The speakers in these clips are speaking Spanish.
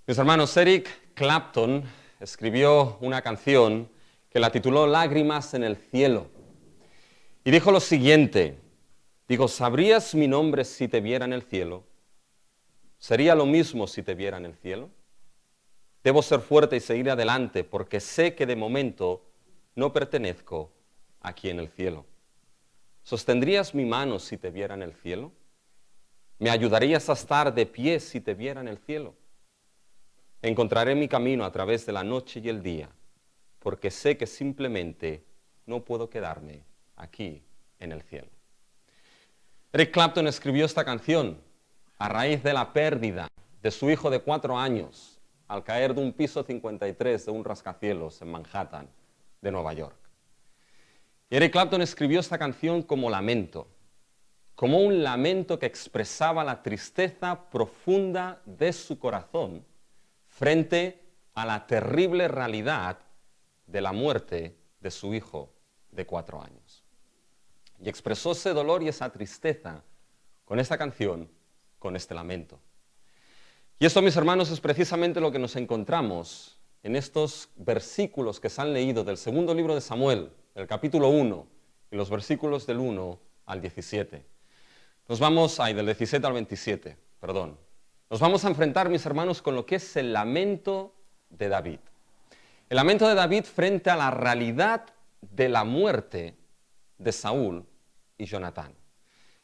Mis hermanos, Eric Clapton escribió una canción que la tituló Lágrimas en el cielo. Y dijo lo siguiente, ¿sabrías mi nombre si te viera en el cielo? ¿Sería lo mismo si te viera en el cielo? Debo ser fuerte y seguir adelante porque sé que de momento no pertenezco aquí en el cielo. ¿Sostendrías mi mano si te viera en el cielo? ¿Me ayudarías a estar de pie si te viera en el cielo? Encontraré mi camino a través de la noche y el día, porque sé que simplemente no puedo quedarme aquí en el cielo. Eric Clapton escribió esta canción a raíz de la pérdida de su hijo de 4 años al caer de un piso 53 de un rascacielos en Manhattan, de Nueva York. Y Eric Clapton escribió esta canción como lamento, como un lamento que expresaba la tristeza profunda de su corazón frente a la terrible realidad de la muerte de su hijo de 4 años. Y expresó ese dolor y esa tristeza con esta canción, con este lamento. Y esto, mis hermanos, es precisamente lo que nos encontramos en estos versículos que se han leído del segundo libro de Samuel, el capítulo 1, y los versículos del 1 al 17. Del 17 al 27, perdón. Nos vamos a enfrentar, mis hermanos, con lo que es el lamento de David. El lamento de David frente a la realidad de la muerte de Saúl y Jonatán.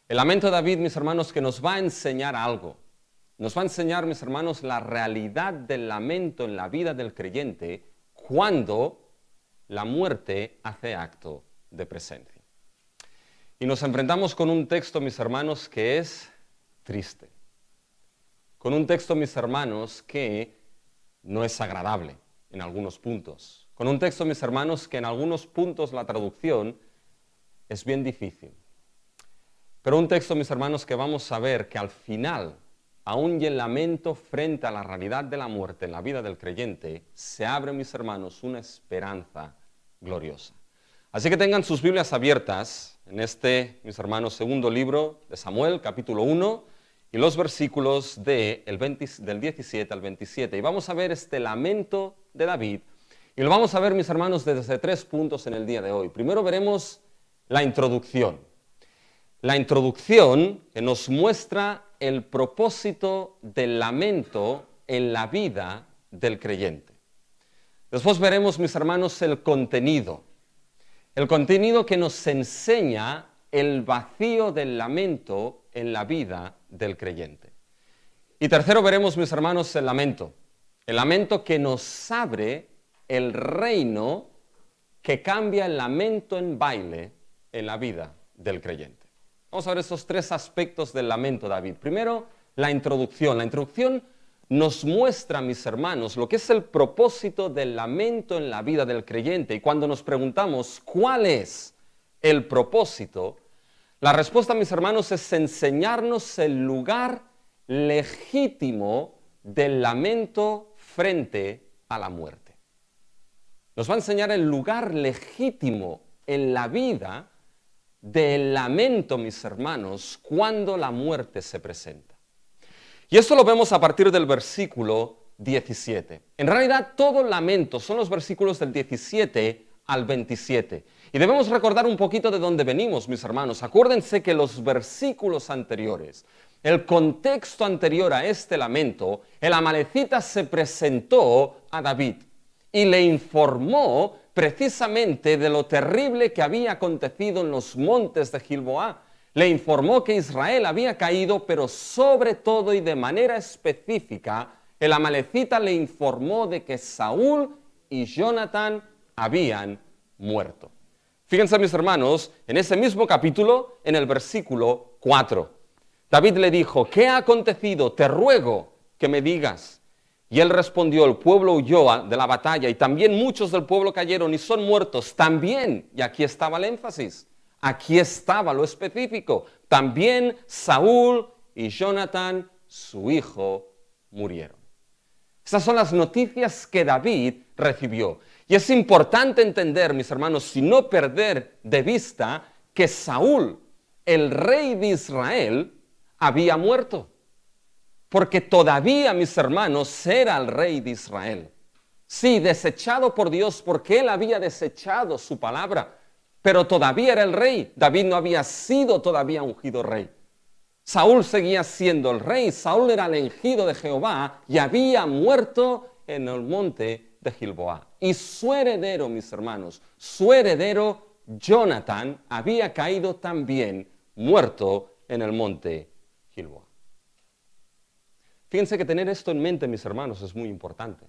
El lamento de David, mis hermanos, que nos va a enseñar algo. Nos va a enseñar, mis hermanos, la realidad del lamento en la vida del creyente cuando la muerte hace acto de presencia. Y nos enfrentamos con un texto, mis hermanos, que es triste. Con un texto, mis hermanos, que no es agradable en algunos puntos. Con un texto, mis hermanos, que en algunos puntos la traducción es bien difícil. Pero un texto, mis hermanos, que vamos a ver que al final, aún y el lamento frente a la realidad de la muerte en la vida del creyente, se abre, mis hermanos, una esperanza gloriosa. Así que tengan sus Biblias abiertas en mis hermanos, segundo libro de Samuel, capítulo 1, y los versículos del 17 al 27. Y vamos a ver este lamento de David. Y lo vamos a ver, mis hermanos, desde 3 puntos en el día de hoy. Primero veremos la introducción. La introducción que nos muestra el propósito del lamento en la vida del creyente. Después veremos, mis hermanos, el contenido. El contenido que nos enseña el vacío del lamento en la vida del creyente. Y tercero veremos, mis hermanos, el lamento que nos abre el reino que cambia el lamento en baile en la vida del creyente. Vamos a ver esos 3 aspectos del lamento de David. Primero, la introducción. La introducción nos muestra, mis hermanos, lo que es el propósito del lamento en la vida del creyente. Y cuando nos preguntamos cuál es el propósito, la respuesta, mis hermanos, es enseñarnos el lugar legítimo del lamento frente a la muerte. Nos va a enseñar el lugar legítimo en la vida del lamento, mis hermanos, cuando la muerte se presenta. Y esto lo vemos a partir del versículo 17. En realidad, todo lamento son los versículos del 17 al 27. Y debemos recordar un poquito de dónde venimos, mis hermanos. Acuérdense que los versículos anteriores, el contexto anterior a este lamento, el amalecita se presentó a David y le informó precisamente de lo terrible que había acontecido en los montes de Gilboá. Le informó que Israel había caído, pero sobre todo y de manera específica, el amalecita le informó de que Saúl y Jonatán habían muerto. Fíjense, mis hermanos, en ese mismo capítulo, en el versículo 4, David le dijo, ¿qué ha acontecido? Te ruego que me digas. Y él respondió, el pueblo huyó de la batalla y también muchos del pueblo cayeron y son muertos. También, y aquí estaba el énfasis, aquí estaba lo específico, también Saúl y Jonatán, su hijo, murieron. Estas son las noticias que David recibió. Y es importante entender, mis hermanos, y no perder de vista que Saúl, el rey de Israel, había muerto. porque todavía, mis hermanos, era el rey de Israel. Sí, desechado por Dios porque él había desechado su palabra, pero todavía era el rey. David no había sido todavía ungido rey. Saúl seguía siendo el rey. Saúl era el ungido de Jehová y había muerto en el monte de Gilboa. Y su heredero, mis hermanos, su heredero Jonatán había caído también muerto en el monte Gilboa. Fíjense que tener esto en mente, mis hermanos, es muy importante.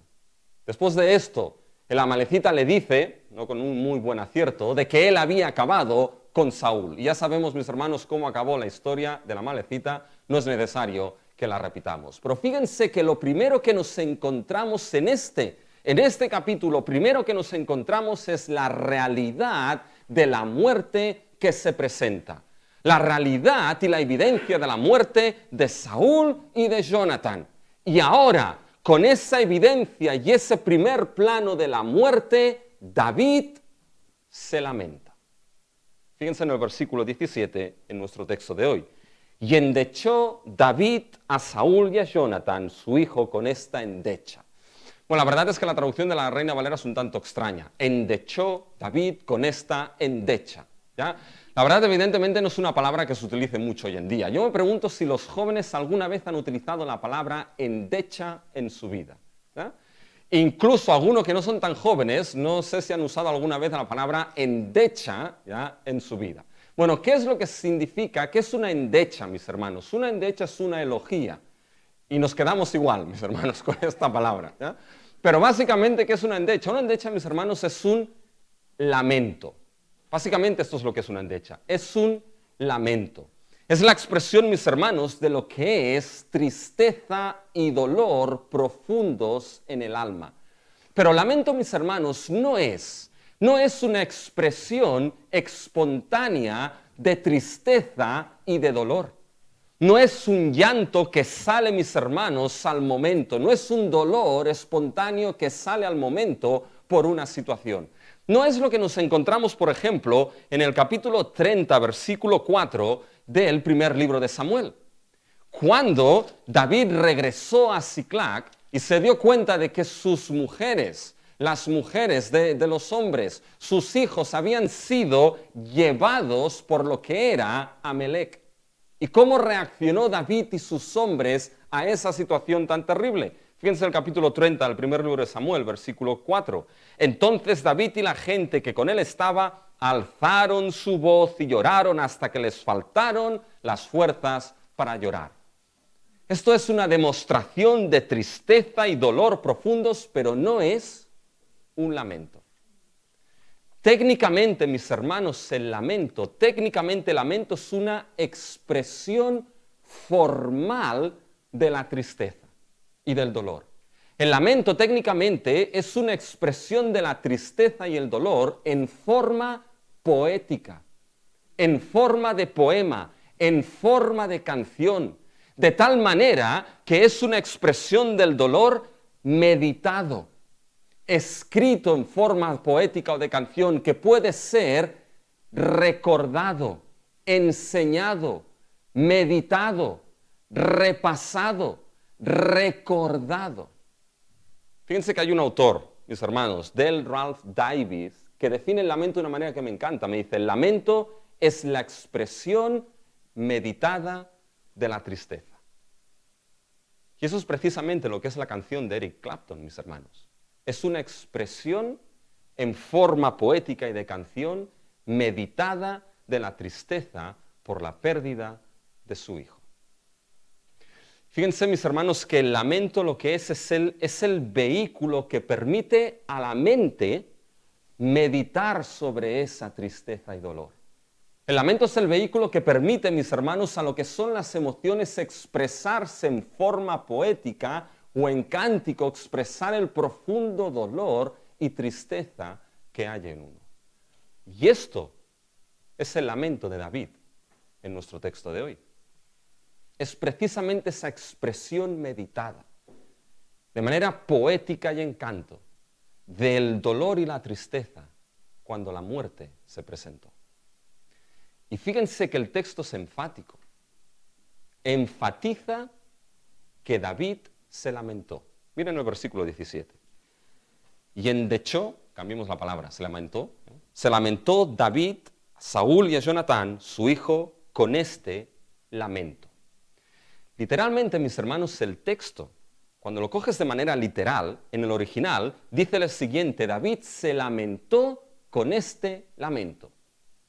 Después de esto, el amalecita le dice, no con un muy buen acierto, de que él había acabado con Saúl. Y ya sabemos, mis hermanos, cómo acabó la historia del amalecita, no es necesario que la repitamos. Pero fíjense que lo primero que nos encontramos en este capítulo, primero que nos encontramos es la realidad de la muerte que se presenta. La realidad y la evidencia de la muerte de Saúl y de Jonatán. Y ahora, con esa evidencia y ese primer plano de la muerte, David se lamenta. Fíjense en el versículo 17 en nuestro texto de hoy. Y endechó David a Saúl y a Jonatán, su hijo, con esta endecha. Bueno, la verdad es que la traducción de la Reina Valera es un tanto extraña. Endechó David con esta endecha. ¿Ya? La verdad, evidentemente, no es una palabra que se utilice mucho hoy en día. Yo me pregunto si los jóvenes alguna vez han utilizado la palabra endecha en su vida. ¿Ya? Incluso algunos que no son tan jóvenes, no sé si han usado alguna vez la palabra endecha, ¿ya?, en su vida. Bueno, ¿qué es lo que significa? ¿Qué es una endecha, mis hermanos? Una endecha es una elegía. Y nos quedamos igual, mis hermanos, con esta palabra. ¿Ya? Pero básicamente, ¿qué es una endecha? Una endecha, mis hermanos, es un lamento. Básicamente esto es lo que es una endecha. Es un lamento. Es la expresión, mis hermanos, de lo que es tristeza y dolor profundos en el alma. Pero lamento, mis hermanos, no es una expresión espontánea de tristeza y de dolor. No es un llanto que sale, mis hermanos, al momento. No es un dolor espontáneo que sale al momento por una situación. No es lo que nos encontramos, por ejemplo, en el capítulo 30, versículo 4 del primer libro de Samuel. Cuando David regresó a Siclac y se dio cuenta de que sus mujeres, las mujeres de los hombres, sus hijos habían sido llevados por lo que era Amalec. ¿Y cómo reaccionó David y sus hombres a esa situación tan terrible? Fíjense el capítulo 30 del primer libro de Samuel, versículo 4. Entonces David y la gente que con él estaba alzaron su voz y lloraron hasta que les faltaron las fuerzas para llorar. Esto es una demostración de tristeza y dolor profundos, pero no es un lamento. Técnicamente, mis hermanos, el lamento es una expresión formal de la tristeza y del dolor. El lamento técnicamente es una expresión de la tristeza y el dolor en forma poética, en forma de poema, en forma de canción, de tal manera que es una expresión del dolor meditado, escrito en forma poética o de canción que puede ser recordado, enseñado, meditado, repasado, recordado. Fíjense que hay un autor, mis hermanos, Del Ralph Davis, que define el lamento de una manera que me encanta. Me dice, el lamento es la expresión meditada de la tristeza. Y eso es precisamente lo que es la canción de Eric Clapton, mis hermanos. Es una expresión en forma poética y de canción meditada de la tristeza por la pérdida de su hijo. Fíjense, mis hermanos, que el lamento lo que es el vehículo que permite a la mente meditar sobre esa tristeza y dolor. El lamento es el vehículo que permite, mis hermanos, a lo que son las emociones expresarse en forma poética o en cántico, expresar el profundo dolor y tristeza que hay en uno. Y esto es el lamento de David en nuestro texto de hoy. Es precisamente esa expresión meditada, de manera poética y en canto, del dolor y la tristeza cuando la muerte se presentó. Y fíjense que el texto es enfático. Enfatiza que David se lamentó. Miren el versículo 17. Y endechó, cambiemos la palabra, se lamentó David, a Saúl y a Jonatán, su hijo, con este lamento. Literalmente, mis hermanos, el texto, cuando lo coges de manera literal, en el original, dice lo siguiente: David se lamentó con este lamento.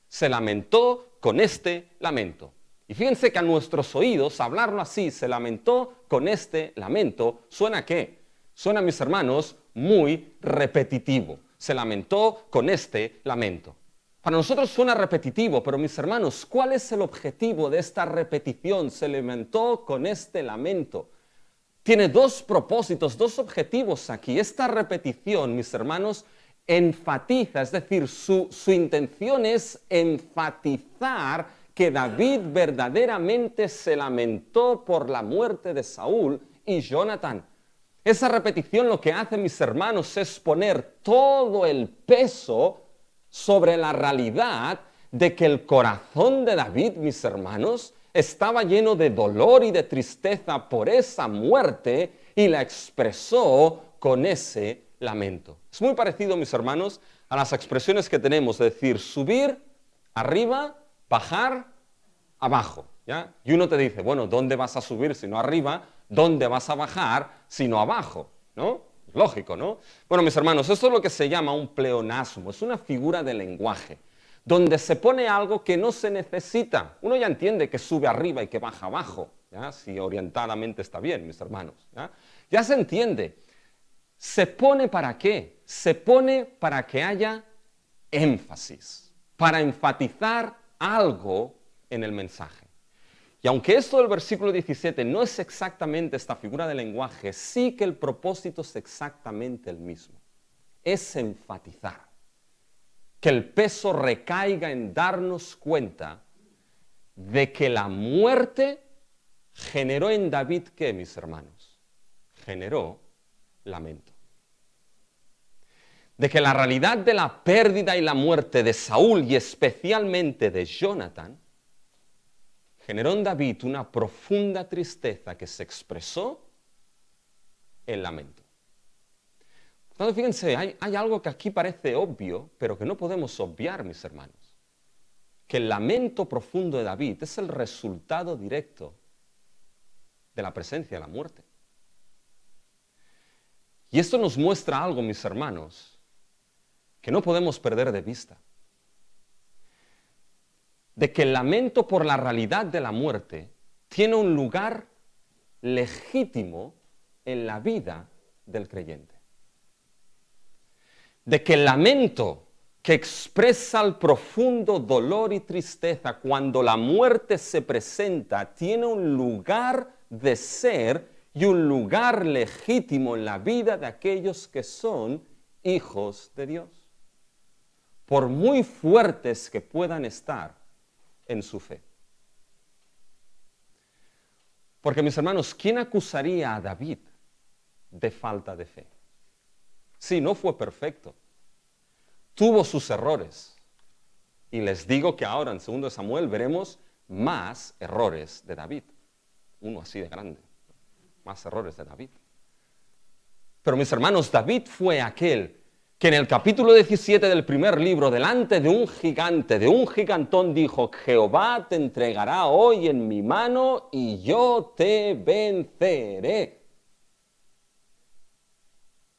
Se lamentó con este lamento. Y fíjense que a nuestros oídos, hablarlo así, se lamentó con este lamento, ¿suena a qué? Suena, mis hermanos, muy repetitivo. Se lamentó con este lamento. Para nosotros suena repetitivo, pero mis hermanos, ¿cuál es el objetivo de esta repetición? Se lamentó con este lamento. Tiene dos propósitos, dos objetivos aquí. Esta repetición, mis hermanos, enfatiza, es decir, su intención es enfatizar que David verdaderamente se lamentó por la muerte de Saúl y Jonatán. Esa repetición lo que hace, mis hermanos, es poner todo el peso sobre la realidad de que el corazón de David, mis hermanos, estaba lleno de dolor y de tristeza por esa muerte y la expresó con ese lamento. Es muy parecido, mis hermanos, a las expresiones que tenemos, es decir, subir, arriba, bajar, abajo, ¿ya? Y uno te dice, bueno, ¿dónde vas a subir si no arriba? ¿Dónde vas a bajar si no abajo? ¿No? Lógico, ¿no? Bueno, mis hermanos, esto es lo que se llama un pleonasmo, es una figura de lenguaje, donde se pone algo que no se necesita. Uno ya entiende que sube arriba y que baja abajo, ¿ya? Si orientadamente está bien, mis hermanos, ¿ya? Ya se entiende. ¿Se pone para qué? Se pone para que haya énfasis, para enfatizar algo en el mensaje. Y aunque esto del versículo 17 no es exactamente esta figura de lenguaje, sí que el propósito es exactamente el mismo. Es enfatizar, que el peso recaiga en darnos cuenta de que la muerte generó en David, ¿qué, mis hermanos? Generó lamento. De que la realidad de la pérdida y la muerte de Saúl y especialmente de Jonatán generó en David una profunda tristeza que se expresó en lamento. Por tanto, fíjense, hay algo que aquí parece obvio, pero que no podemos obviar, mis hermanos. Que el lamento profundo de David es el resultado directo de la presencia de la muerte. Y esto nos muestra algo, mis hermanos, que no podemos perder de vista. De que el lamento por la realidad de la muerte tiene un lugar legítimo en la vida del creyente. De que el lamento que expresa el profundo dolor y tristeza cuando la muerte se presenta tiene un lugar de ser y un lugar legítimo en la vida de aquellos que son hijos de Dios. Por muy fuertes que puedan estar en su fe. Porque, mis hermanos, ¿quién acusaría a David de falta de fe? Sí, no fue perfecto. Tuvo sus errores. Y les digo que ahora en 2 Samuel veremos más errores de David. Uno así de grande. Más errores de David. Pero, mis hermanos, David fue aquel que en el capítulo 17 del primer libro, delante de un gigante, de un gigantón, dijo: Jehová te entregará hoy en mi mano y yo te venceré.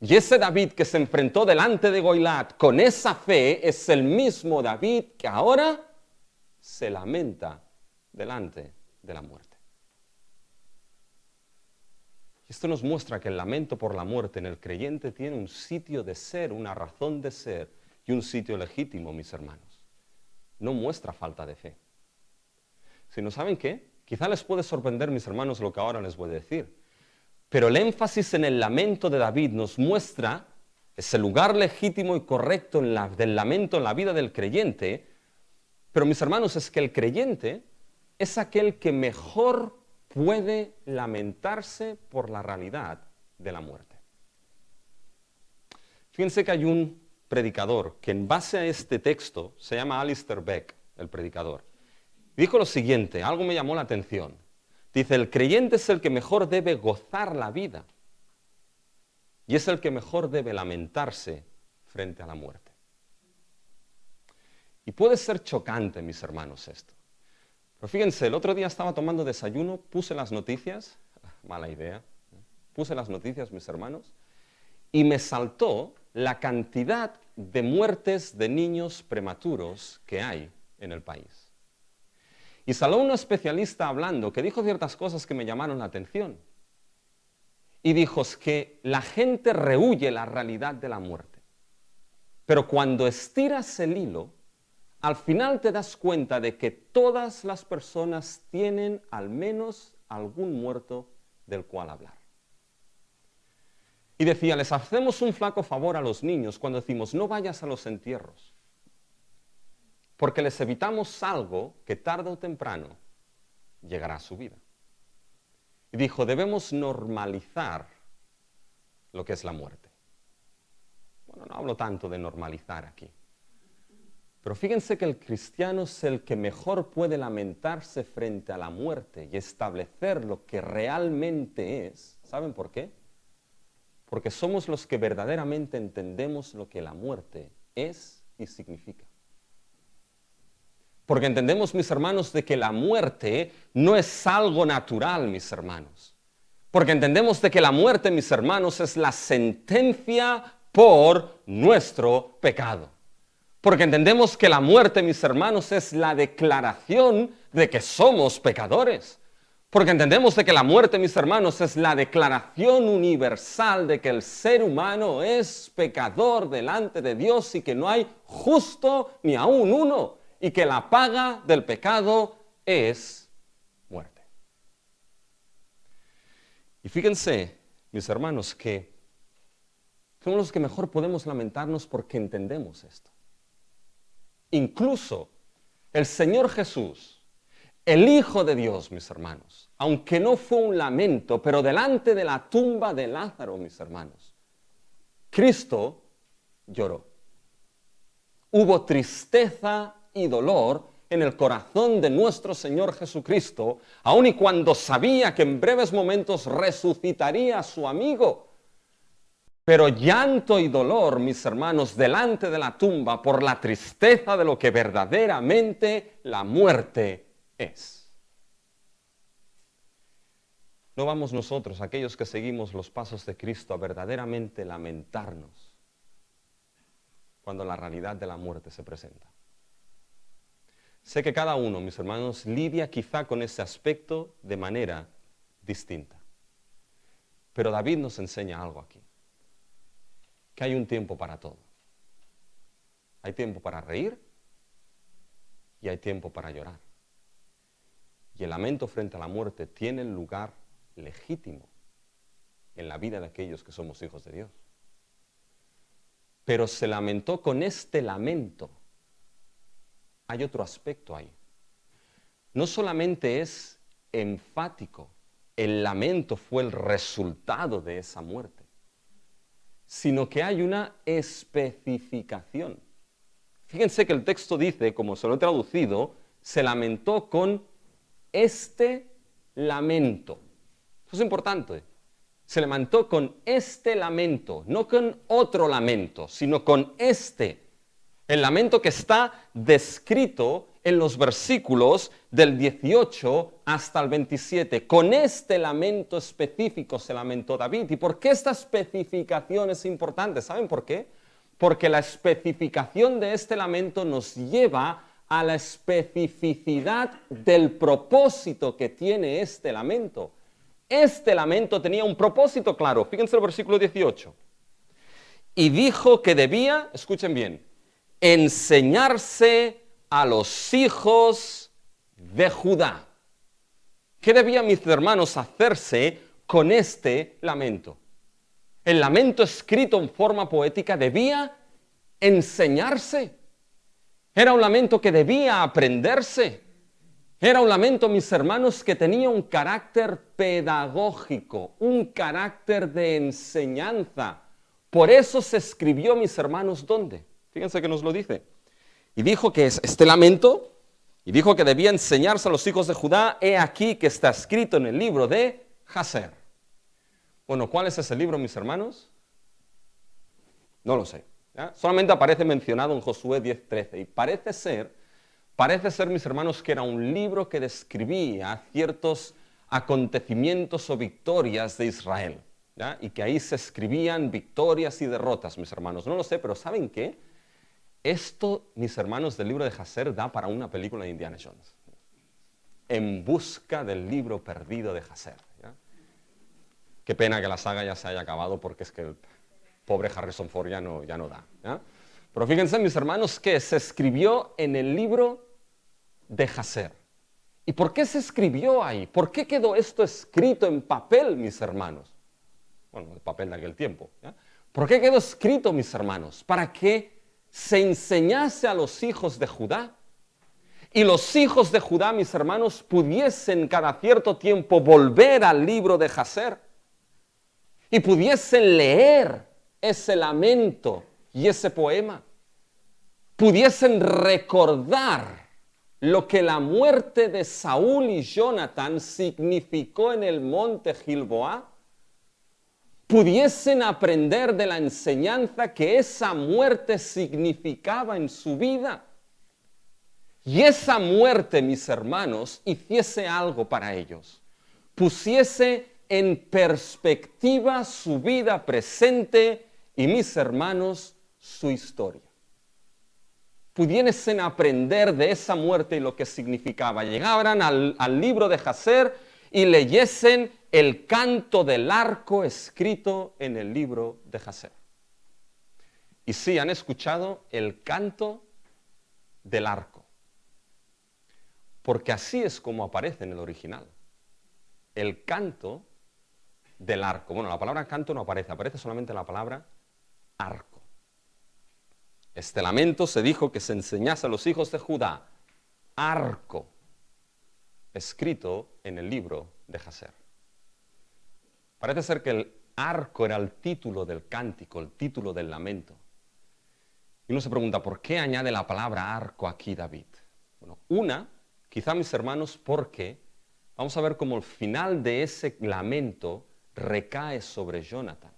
Y ese David que se enfrentó delante de Goliat con esa fe es el mismo David que ahora se lamenta delante de la muerte. Esto nos muestra que el lamento por la muerte en el creyente tiene un sitio de ser, una razón de ser y un sitio legítimo, mis hermanos. No muestra falta de fe. Si no saben qué, quizá les puede sorprender, mis hermanos, lo que ahora les voy a decir. Pero el énfasis en el lamento de David nos muestra ese lugar legítimo y correcto del lamento en la vida del creyente. Pero, mis hermanos, es que el creyente es aquel que mejor puede lamentarse por la realidad de la muerte. Fíjense que hay un predicador que en base a este texto, se llama Alistair Begg, el predicador, dijo lo siguiente, algo me llamó la atención. Dice, el creyente es el que mejor debe gozar la vida y es el que mejor debe lamentarse frente a la muerte. Y puede ser chocante, mis hermanos, esto. Pero fíjense, el otro día estaba tomando desayuno, puse las noticias, mala idea, puse las noticias, mis hermanos, y me saltó la cantidad de muertes de niños prematuros que hay en el país. Y salió un especialista hablando que dijo ciertas cosas que me llamaron la atención. Y dijo que la gente rehúye la realidad de la muerte. Pero cuando estiras el hilo, al final te das cuenta de que todas las personas tienen al menos algún muerto del cual hablar. Y decía, les hacemos un flaco favor a los niños cuando decimos, no vayas a los entierros. Porque les evitamos algo que tarde o temprano llegará a su vida. Y dijo, debemos normalizar lo que es la muerte. Bueno, no hablo tanto de normalizar aquí. Pero fíjense que el cristiano es el que mejor puede lamentarse frente a la muerte y establecer lo que realmente es. ¿Saben por qué? Porque somos los que verdaderamente entendemos lo que la muerte es y significa. Porque entendemos, mis hermanos, de que la muerte no es algo natural, mis hermanos. Porque entendemos de que la muerte, mis hermanos, es la sentencia por nuestro pecado. Porque entendemos que la muerte, mis hermanos, es la declaración de que somos pecadores. Porque entendemos de que la muerte, mis hermanos, es la declaración universal de que el ser humano es pecador delante de Dios y que no hay justo ni aún uno. Y que la paga del pecado es muerte. Y fíjense, mis hermanos, que somos los que mejor podemos lamentarnos porque entendemos esto. Incluso el Señor Jesús, el Hijo de Dios, mis hermanos, aunque no fue un lamento, pero delante de la tumba de Lázaro, mis hermanos, Cristo lloró. Hubo tristeza y dolor en el corazón de nuestro Señor Jesucristo, aun y cuando sabía que en breves momentos resucitaría a su amigo. Pero llanto y dolor, mis hermanos, delante de la tumba por la tristeza de lo que verdaderamente la muerte es. No vamos nosotros, aquellos que seguimos los pasos de Cristo, a verdaderamente lamentarnos cuando la realidad de la muerte se presenta. Sé que cada uno, mis hermanos, lidia quizá con ese aspecto de manera distinta. Pero David nos enseña algo aquí. Que hay un tiempo para todo. Hay tiempo para reír y hay tiempo para llorar. Y el lamento frente a la muerte tiene el lugar legítimo en la vida de aquellos que somos hijos de Dios. Pero se lamentó con este lamento. Hay otro aspecto ahí. No solamente es enfático, el lamento fue el resultado de esa muerte, sino que hay una especificación. Fíjense que el texto dice, como se lo he traducido, se lamentó con este lamento. Eso es importante. Se lamentó con este lamento, no con otro lamento, sino con este. El lamento que está descrito en los versículos del 18 hasta el 27. Con este lamento específico se lamentó David. ¿Y por qué esta especificación es importante? ¿Saben por qué? Porque la especificación de este lamento nos lleva a la especificidad del propósito que tiene este lamento. Este lamento tenía un propósito claro. Fíjense el versículo 18. Y dijo que debía, escuchen bien, enseñarse a los hijos de Judá. ¿Qué debían mis hermanos hacerse con este lamento? El lamento escrito en forma poética debía enseñarse. Era un lamento que debía aprenderse. Era un lamento, mis hermanos, que tenía un carácter pedagógico, un carácter de enseñanza. Por eso se escribió, mis hermanos, ¿dónde? Fíjense que nos lo dice. Y dijo que este lamento Y dijo que debía enseñarse a los hijos de Judá, he aquí que está escrito en el libro de Jaser. Bueno, ¿cuál es ese libro, mis hermanos? No lo sé. ¿Ya? Solamente aparece mencionado en Josué 10:13. Y parece ser, mis hermanos, que era un libro que describía ciertos acontecimientos o victorias de Israel. ¿Ya? Y que ahí se escribían victorias y derrotas, mis hermanos. No lo sé, pero ¿saben qué? Esto, mis hermanos, del libro de Jaser da para una película de Indiana Jones. En busca del libro perdido de Jaser. ¿Ya? Qué pena que la saga ya se haya acabado porque es que el pobre Harrison Ford ya no da. ¿Ya? Pero fíjense, mis hermanos, que se escribió en el libro de Jaser. ¿Y por qué se escribió ahí? ¿Por qué quedó esto escrito en papel, mis hermanos? Bueno, el papel de aquel tiempo. ¿Ya? ¿Por qué quedó escrito, mis hermanos? Para que se enseñase a los hijos de Judá. Y los hijos de Judá, mis hermanos, pudiesen cada cierto tiempo volver al libro de Jaser y pudiesen leer ese lamento y ese poema. Pudiesen recordar lo que la muerte de Saúl y Jonatán significó en el monte Gilboá. Pudiesen aprender de la enseñanza que esa muerte significaba en su vida. Y esa muerte, mis hermanos, hiciese algo para ellos. Pusiese en perspectiva su vida presente y, mis hermanos, su historia. Pudiesen aprender de esa muerte y lo que significaba. Llegaran al libro de Jaser y leyesen el canto del arco escrito en el libro de Jaser. Y sí, han escuchado el canto del arco. Porque así es como aparece en el original. El canto del arco. Bueno, la palabra canto no aparece, aparece solamente la palabra arco. Este lamento se dijo que se enseñase a los hijos de Judá, arco, escrito en el libro de Jaser. Parece ser que el arco era el título del cántico, el título del lamento. Y uno se pregunta, ¿por qué añade la palabra arco aquí David? Bueno, quizá, mis hermanos, porque vamos a ver cómo el final de ese lamento recae sobre Jonatán.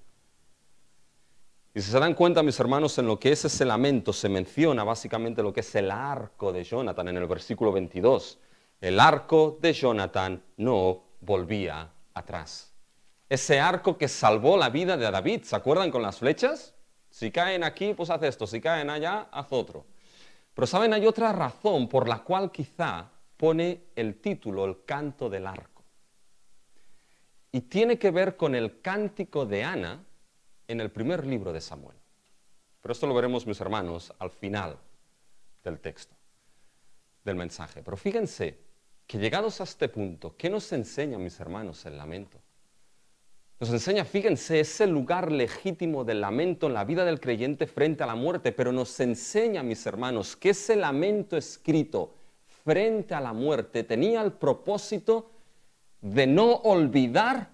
Y si se dan cuenta, mis hermanos, en lo que es ese lamento se menciona básicamente lo que es el arco de Jonatán en el versículo 22. El arco de Jonatán no volvía atrás. Ese arco que salvó la vida de David, ¿se acuerdan con las flechas? Si caen aquí, pues haz esto, si caen allá, haz otro. Pero saben, hay otra razón por la cual quizá pone el título, el canto del arco. Y tiene que ver con el cántico de Ana en el primer libro de Samuel. Pero esto lo veremos, mis hermanos, al final del texto, del mensaje. Pero fíjense que llegados a este punto, ¿qué nos enseña, mis hermanos, el lamento? Nos enseña, fíjense, ese lugar legítimo del lamento en la vida del creyente frente a la muerte, pero nos enseña, mis hermanos, que ese lamento escrito frente a la muerte tenía el propósito de no olvidar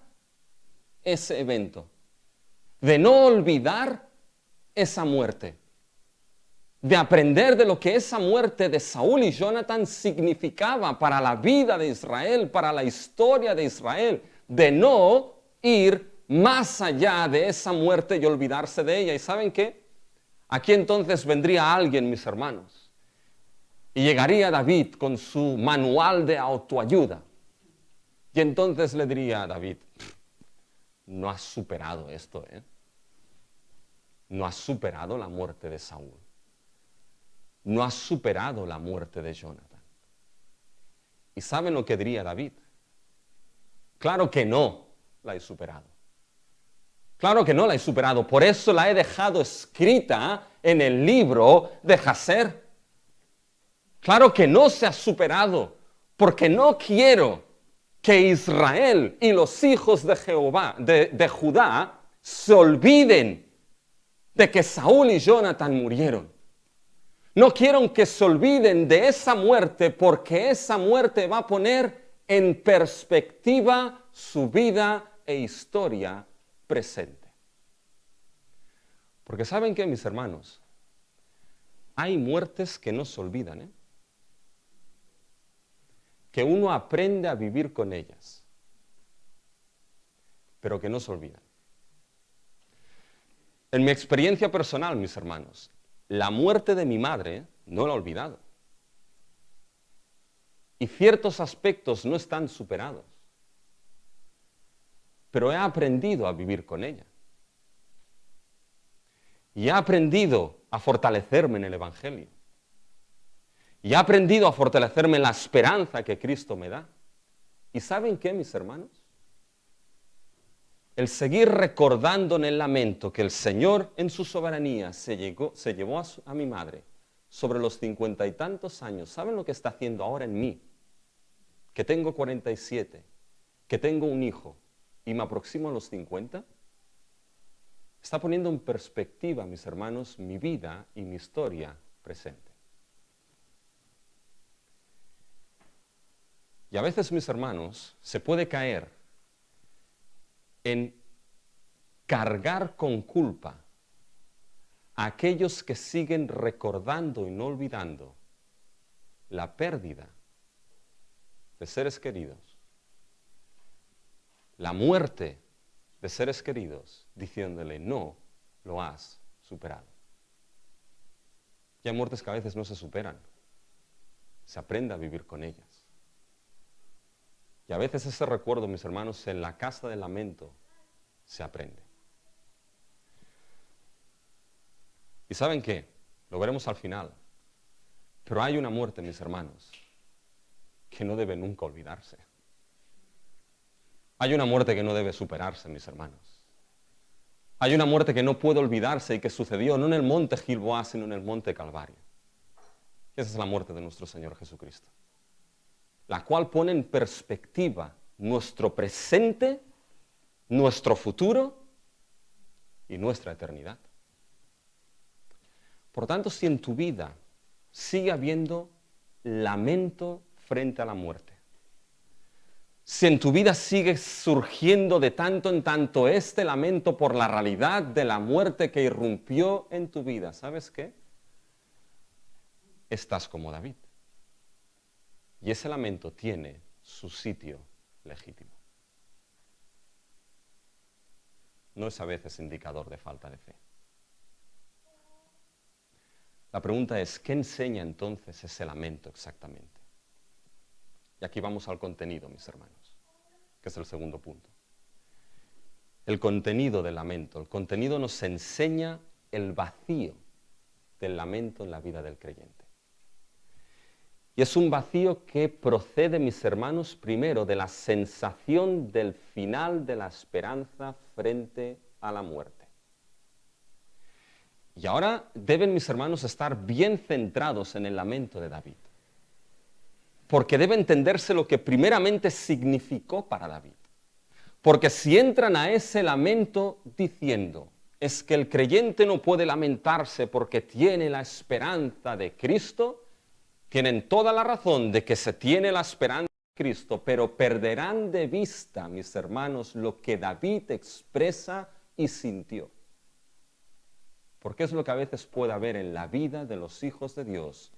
ese evento, de no olvidar esa muerte, de aprender de lo que esa muerte de Saúl y Jonatán significaba para la vida de Israel, para la historia de Israel, de no ir más allá de esa muerte y olvidarse de ella. ¿Y saben qué? Aquí entonces vendría alguien, mis hermanos, y llegaría David con su manual de autoayuda. Y entonces le diría a David, no has superado esto, ¿eh? No has superado la muerte de Saúl. No has superado la muerte de Jonatán. ¿Y saben lo que diría David? Claro que no la he superado. Claro que no la he superado. Por eso la he dejado escrita en el libro de Jaser. Claro que no se ha superado, porque no quiero que Israel y los hijos de Jehová, de Judá, se olviden de que Saúl y Jonatán murieron. No quiero que se olviden de esa muerte, porque esa muerte va a poner en perspectiva su vida e historia presente. Porque ¿saben qué, mis hermanos? Hay muertes que no se olvidan, ¿eh? que uno aprende a vivir con ellas, pero que no se olvidan. En mi experiencia personal, mis hermanos, la muerte de mi madre no la he olvidado. Y ciertos aspectos no están superados. Pero he aprendido a vivir con ella. Y he aprendido a fortalecerme en el Evangelio. Y he aprendido a fortalecerme en la esperanza que Cristo me da. ¿Y saben qué, mis hermanos? El seguir recordando en el lamento que el Señor en su soberanía se llevó a mi madre sobre los 50 y tantos años. ¿Saben lo que está haciendo ahora en mí? Que tengo 47, que tengo un hijo y me aproximo a los 50. Está poniendo en perspectiva, mis hermanos, mi vida y mi historia presente. Y a veces, mis hermanos, se puede caer en cargar con culpa a aquellos que siguen recordando y no olvidando la pérdida de seres queridos, la muerte de seres queridos, diciéndole no lo has superado. Y hay muertes que a veces no se superan, se aprende a vivir con ellas. Y a veces ese recuerdo, mis hermanos, en la casa del lamento se aprende. ¿Y saben qué? Lo veremos al final. Pero hay una muerte, mis hermanos, que no debe nunca olvidarse. Hay una muerte que no debe superarse, mis hermanos. Hay una muerte que no puede olvidarse y que sucedió no en el monte Gilboa, sino en el monte Calvario. Y esa es la muerte de nuestro Señor Jesucristo, la cual pone en perspectiva nuestro presente, nuestro futuro y nuestra eternidad. Por tanto, si en tu vida sigue habiendo lamento frente a la muerte, si en tu vida sigue surgiendo de tanto en tanto este lamento por la realidad de la muerte que irrumpió en tu vida, ¿sabes qué? Estás como David. Y ese lamento tiene su sitio legítimo. No es a veces indicador de falta de fe. La pregunta es, ¿qué enseña entonces ese lamento exactamente? Y aquí vamos al contenido, mis hermanos, que es el segundo punto. El contenido del lamento. El contenido nos enseña el vacío del lamento en la vida del creyente. Y es un vacío que procede, mis hermanos, primero de la sensación del final de la esperanza frente a la muerte. Y ahora deben, mis hermanos, estar bien centrados en el lamento de David. Porque debe entenderse lo que primeramente significó para David. Porque si entran a ese lamento diciendo, es que el creyente no puede lamentarse porque tiene la esperanza de Cristo, tienen toda la razón de que se tiene la esperanza de Cristo, pero perderán de vista, mis hermanos, lo que David expresa y sintió. Porque es lo que a veces puede haber en la vida de los hijos de Dios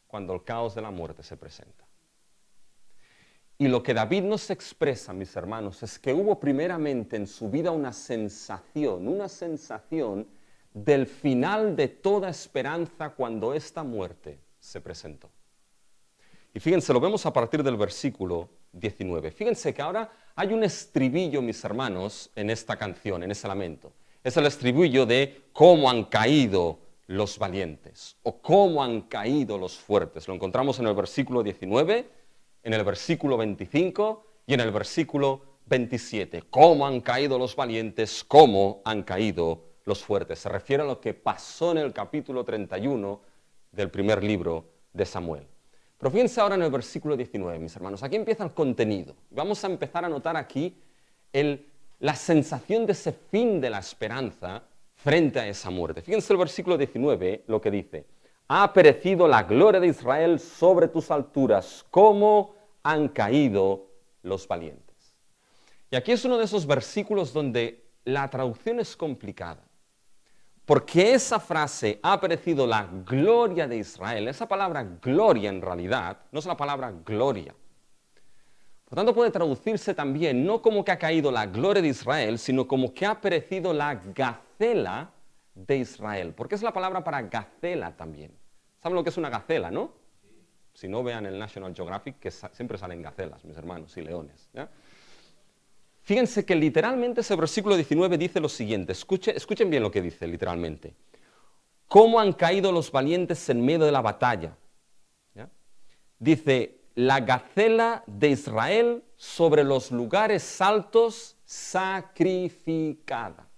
cuando el caos de la muerte se presenta. Y lo que David nos expresa, mis hermanos, es que hubo primeramente en su vida una sensación del final de toda esperanza cuando esta muerte se presentó. Y fíjense, lo vemos a partir del versículo 19. Fíjense que ahora hay un estribillo, mis hermanos, en esta canción, en ese lamento. Es el estribillo de cómo han caído los valientes o cómo han caído los fuertes. Lo encontramos en el versículo 19, en el versículo 25 y en el versículo 27. Cómo han caído los valientes, cómo han caído los fuertes. Se refiere a lo que pasó en el capítulo 31 del primer libro de Samuel. Pero fíjense ahora en el versículo 19, mis hermanos. Aquí empieza el contenido. Vamos a empezar a notar aquí la sensación de ese fin de la esperanza frente a esa muerte. Fíjense el versículo 19, lo que dice. Ha perecido la gloria de Israel sobre tus alturas, cómo han caído los valientes. Y aquí es uno de esos versículos donde la traducción es complicada. Porque esa frase, ha perecido la gloria de Israel, esa palabra gloria en realidad, no es la palabra gloria. Por tanto, puede traducirse también no como que ha caído la gloria de Israel, sino como que ha perecido la gacela de Israel. Porque es la palabra para gacela también. ¿Saben lo que es una gacela, no? Si no, vean el National Geographic, que siempre salen gacelas, mis hermanos, y leones. ¿Ya? Fíjense que literalmente ese versículo 19 dice lo siguiente. Escuchen bien lo que dice literalmente. ¿Cómo han caído los valientes en medio de la batalla? ¿Ya? Dice, la gacela de Israel sobre los lugares altos sacrificada.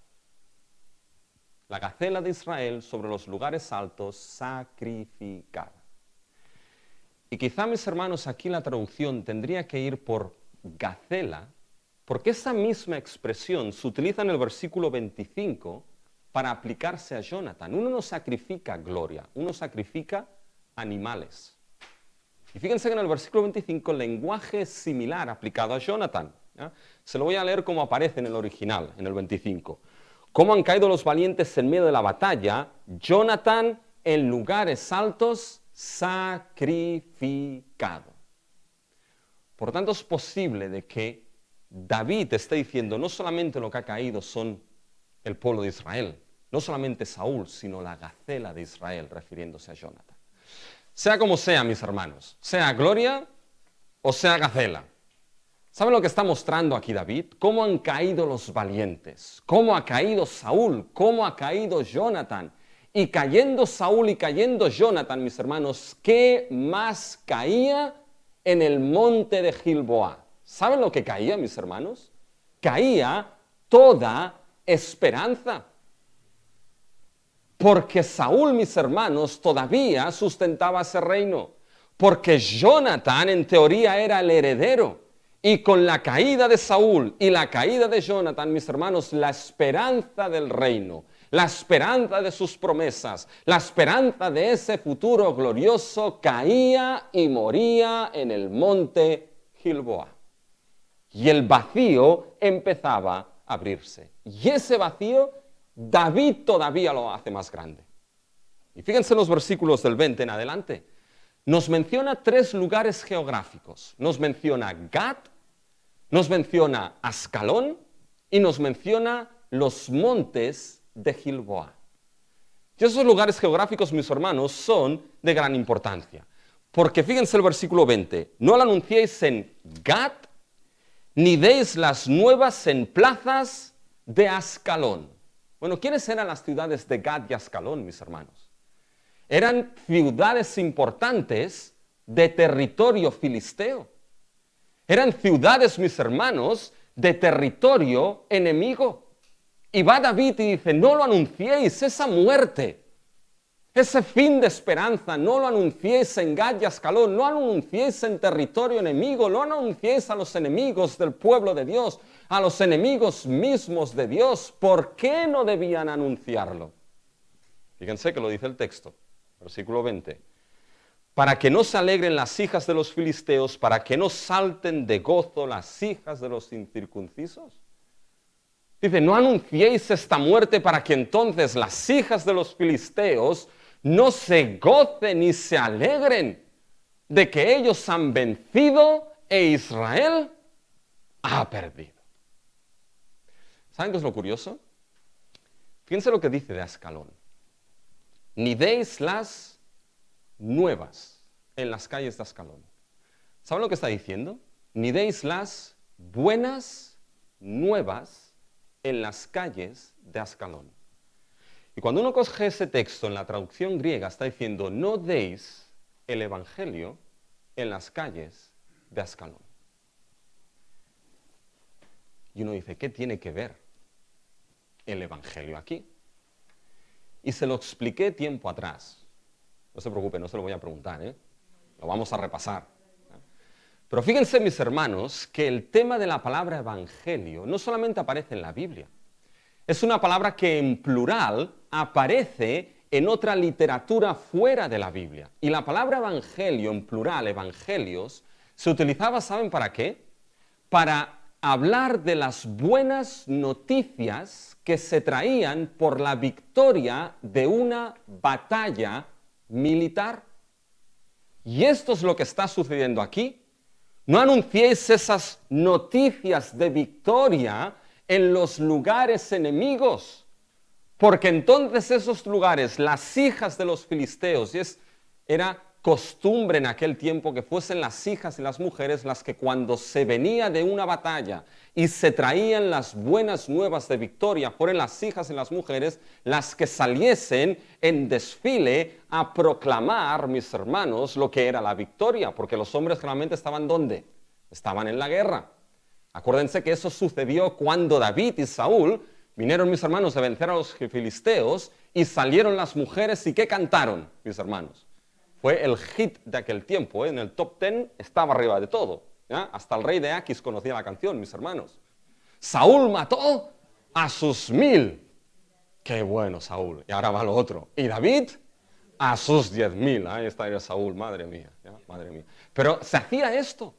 La gacela de Israel sobre los lugares altos sacrificada. Y quizá, mis hermanos, aquí la traducción tendría que ir por gacela, porque esa misma expresión se utiliza en el versículo 25 para aplicarse a Jonathan. Uno no sacrifica gloria, uno sacrifica animales. Y fíjense que en el versículo 25 el lenguaje es similar aplicado a Jonathan. ¿Ya? Se lo voy a leer como aparece en el original, en el 25. ¿Cómo han caído los valientes en medio de la batalla? Jonathan en lugares altos sacrificado. Por tanto, es posible de que David esté diciendo no solamente lo que ha caído son el pueblo de Israel, no solamente Saúl, sino la gacela de Israel, refiriéndose a Jonathan. Sea como sea, mis hermanos, sea gloria o sea gacela. ¿Saben lo que está mostrando aquí David? Cómo han caído los valientes, cómo ha caído Saúl, cómo ha caído Jonathan. Y cayendo Saúl y cayendo Jonathan, mis hermanos, ¿qué más caía en el monte de Gilboa? ¿Saben lo que caía, mis hermanos? Caía toda esperanza. Porque Saúl, mis hermanos, todavía sustentaba ese reino. Porque Jonathan, en teoría, era el heredero. Y con la caída de Saúl y la caída de Jonathan, mis hermanos, la esperanza del reino, la esperanza de sus promesas, la esperanza de ese futuro glorioso caía y moría en el monte Gilboa. Y el vacío empezaba a abrirse. Y ese vacío, David todavía lo hace más grande. Y fíjense en los versículos del 20 en adelante. Nos menciona 3 lugares geográficos. Nos menciona Gat, nos menciona Ascalón y nos menciona los montes de Gilboa. Y esos lugares geográficos, mis hermanos, son de gran importancia. Porque fíjense el versículo 20. No lo anunciéis en Gat, ni deis las nuevas en plazas de Ascalón. Bueno, ¿quiénes eran las ciudades de Gat y Ascalón, mis hermanos? Eran ciudades importantes de territorio filisteo. Eran ciudades, mis hermanos, de territorio enemigo. Y va David y dice, no lo anunciéis, esa muerte, ese fin de esperanza, no lo anunciéis en Gat y Ascalón, no lo anunciéis en territorio enemigo, no lo anunciéis a los enemigos del pueblo de Dios, a los enemigos mismos de Dios. ¿Por qué no debían anunciarlo? Fíjense que lo dice el texto. Versículo 20. Para que no se alegren las hijas de los filisteos, para que no salten de gozo las hijas de los incircuncisos. Dice, no anunciéis esta muerte para que entonces las hijas de los filisteos no se gocen ni se alegren de que ellos han vencido e Israel ha perdido. ¿Saben qué es lo curioso? Fíjense lo que dice de Ascalón. Ni deis las nuevas en las calles de Ascalón. ¿Saben lo que está diciendo? Ni deis las buenas nuevas en las calles de Ascalón. Y cuando uno coge ese texto en la traducción griega, está diciendo, no deis el evangelio en las calles de Ascalón. Y uno dice, ¿qué tiene que ver el evangelio aquí? Y se lo expliqué tiempo atrás. No se preocupe, no se lo voy a preguntar, Lo vamos a repasar. Pero fíjense, mis hermanos, que el tema de la palabra evangelio no solamente aparece en la Biblia. Es una palabra que en plural aparece en otra literatura fuera de la Biblia. Y la palabra evangelio, en plural, evangelios, se utilizaba, ¿saben para qué? Para hablar de las buenas noticias que se traían por la victoria de una batalla militar. Y esto es lo que está sucediendo aquí. No anunciéis esas noticias de victoria en los lugares enemigos, porque entonces esos lugares, las hijas de los filisteos, era costumbre en aquel tiempo que fuesen las hijas y las mujeres las que cuando se venía de una batalla y se traían las buenas nuevas de victoria, fueran las hijas y las mujeres las que saliesen en desfile a proclamar, mis hermanos, lo que era la victoria, porque los hombres generalmente estaban ¿dónde? Estaban en la guerra. Acuérdense que eso sucedió cuando David y Saúl vinieron, mis hermanos, a vencer a los filisteos y salieron las mujeres y ¿qué cantaron, mis hermanos? Fue el hit de aquel tiempo, en el top 10 estaba arriba de todo. ¿Ya? Hasta el rey de Aquis conocía la canción, mis hermanos. Saúl mató a sus 1000. Qué bueno, Saúl. Y ahora va lo otro. Y David a sus 10.000. Ahí está Saúl, madre mía, ¿ya? Madre mía. Pero se hacía esto.